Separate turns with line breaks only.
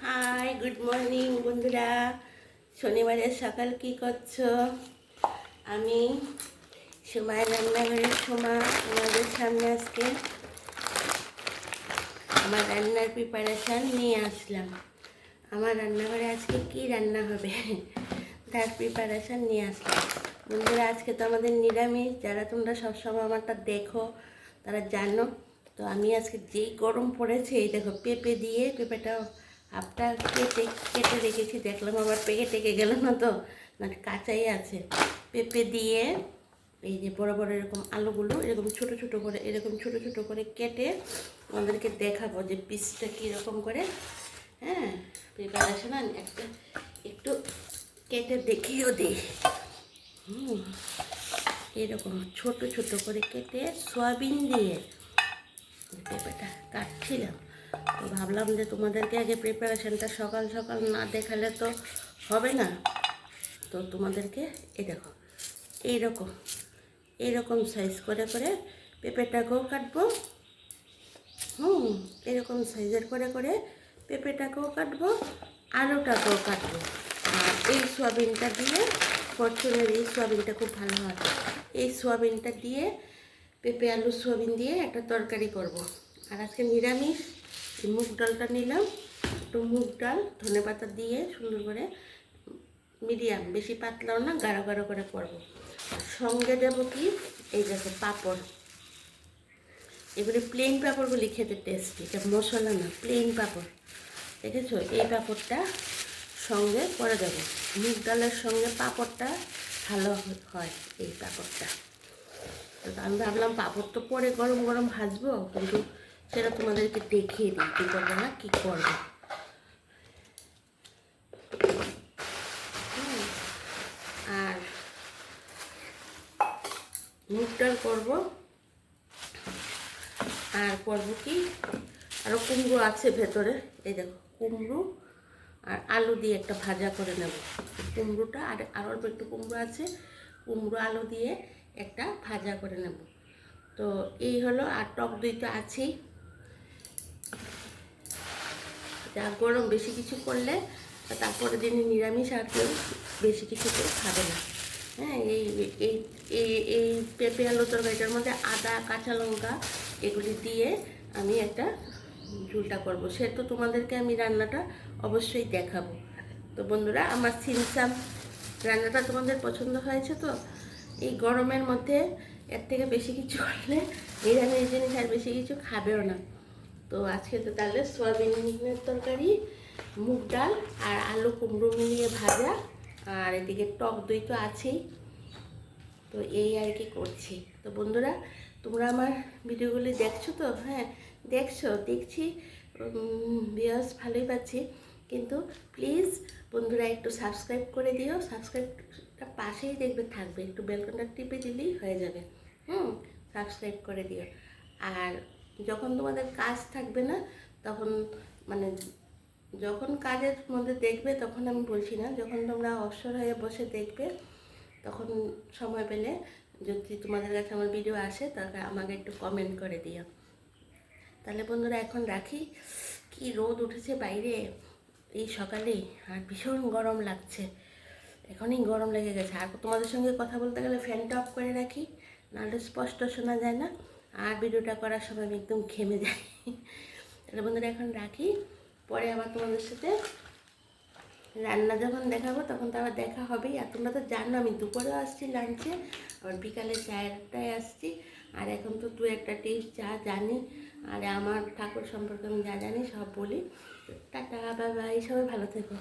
High, good morning বন্ধুরা। শনিবারের সকাল কি করছো? আমি সময় রান্নাঘরের সময় আমাদের সামনে আজকে আমার রান্নার প্রিপারেশান নিয়ে আসলাম। আমার রান্নাঘরে আজকে কি রান্না হবে তার প্রিপারেশান নিয়ে আসলাম। বন্ধুরা, আজকে তো আমাদের নিরামিষ। যারা তোমরা সবসময় আমারটা দেখো তারা জানো। তো আমি আজকে যেই গরম পড়েছে, এই দেখো পেঁপে দিয়ে, পেঁপেটা হাফটা কেটে রেখেছি, দেখলাম আবার পেকে টেকে গেল না, তো না কাঁচাই আছে। পেঁপে দিয়ে এই যে বড় বড় এরকম আলুগুলো এরকম ছোট ছোট করে কেটে আমাদেরকে দেখাবো যে পিসটা কীরকম করে। হ্যাঁ, প্রিপারেশন একটা একটু কেটে দেখিও দিই। এরকম ছোট ছোট করে কেটে সয়াবিন দিয়ে পেঁপেটা কাটছিলাম। তো ভাবলাম যে তোমাদেরকে আগে প্রিপারেশানটা সকাল সকাল না দেখালে তো হবে না। তো তোমাদেরকে এই দেখো এইরকম এইরকম সাইজ করে করে পেঁপেটাকেও কাটবো। এরকম সাইজের করে করে পেঁপেটাকেও কাটবো, আলুটাকেও কাটবো। আর এই সোয়াবিনটা দিয়ে, ফরচুনের এই সোয়াবিনটা খুব ভালো হয়, এই সোয়াবিনটা দিয়ে পেঁপে আলু সোয়াবিন দিয়ে একটা তরকারি করব। আর আজকে নিরামিষ। মুগ ডালটা নিলাম, একটু মুগ ডাল ধনেপাতা দিয়ে সুন্দর করে মিডিয়াম, বেশি পাতলাও না, গাঢ় গাঢ় করে করবো। সঙ্গে দেবো কি, এই দেখো পাঁপড়। এগুলি প্লেন পাঁপড়গুলি খেতে টেস্টি, এটা মশলা না, প্লেন পাঁপড়। দেখেছো, এই পাঁপড়টা সঙ্গে করে দেবো। মুগ ডালের সঙ্গে পাঁপড়টা ভালো হয়, এই পাঁপড়টা। তো আমি ভাবলাম পাঁপড় তো পরে গরম গরম ভাজবো, কিন্তু সেটা তোমাদেরকে দেখিয়ে দিই কী করবো না কী করবো। আর মুগ ডাল করবো, আর করবো কি, আরও কুমড়ো আছে ভেতরে, এই দেখো কুমড়ো আর আলু দিয়ে একটা ভাজা করে নেব। কুমড়োটা আর অল্প একটু কুমড়ো আছে, কুমড়ো আলু দিয়ে একটা ভাজা করে নেব। তো এই হলো। আর টক দই তো আছেই। যা গরম, বেশি কিছু করলে তারপরে দিন নিরামিষ আর কেউ বেশি কিছু করে খাবে না। হ্যাঁ, এই এই এই এই পেঁপে আলু তরকারিটার মধ্যে আদা, কাঁচা লঙ্কা এগুলি দিয়ে আমি একটা ঝুলটা করবো। সে তো তোমাদেরকে আমি রান্নাটা অবশ্যই দেখাবো। তো বন্ধুরা, আমার সিমসাম রান্নাটা তোমাদের পছন্দ হয়েছে তো? এই গরমের মধ্যে এর থেকে বেশি কিছু করলে নিরামিষ জিনিস আর বেশি কিছু খাবেও না। তো আজকে তো তাহলে সয়াবিনের তরকারি, মুগ ডাল আর আলু কুমড়ো মিলিয়ে ভাজা, আর এদিকে টক দই তো আছেই। তো এই আর কি করছি। তো বন্ধুরা, তোমরা আমার ভিডিওগুলি দেখছো তো? হ্যাঁ, দেখছি ভিউয়ার্স ভালোই পাচ্ছি, কিন্তু প্লিজ বন্ধুরা একটু সাবস্ক্রাইব করে দিও। সাবস্ক্রাইবটা পাশেই দেখবে থাকবে, একটু বেলকনটা টিপে দিলেই হয়ে যাবে। সাবস্ক্রাইব করে দিও। আর যখন তোমাদের কাজ থাকবে না, তখন মানে যখন কাজের মধ্যে দেখবে তখন আমি বলছি না, যখন তোমরা অবসর হয়ে বসে দেখবে, তখন সময় পেলে যদি তোমাদের কাছে আমার ভিডিও আসে তাহলে আমাকে একটু কমেন্ট করে দিও। তাহলে বন্ধুরা, এখন রাখি। কি রোদ উঠেছে বাইরে এই সকালে, আর ভীষণ গরম লাগছে। এখনই গরম লেগে গেছে। আর তোমাদের সঙ্গে কথা বলতে গেলে ফ্যানটা অফ করে রাখি, নাহলে স্পষ্ট শোনা যায় না। আর ভিডিওটা করার সময় আমি একদম ঘেমে যাই। তাহলে বন্ধুরা, এখন রাখি। পরে আবার তোমাদের সাথে রান্না যখন দেখাবো তখন তো আবার দেখা হবেই। আর তোমরা তো জানো আমি দুপুরেও আসছি লাঞ্চে, আবার বিকালে 4টায় আসছি। আর এখন তো 2-1 টিপস যা জানি, আর আমার ঠাকুর সম্পর্কে আমি যা জানি সব বলি। টাটা, বাই বাই, সবাই ভালো থেকো।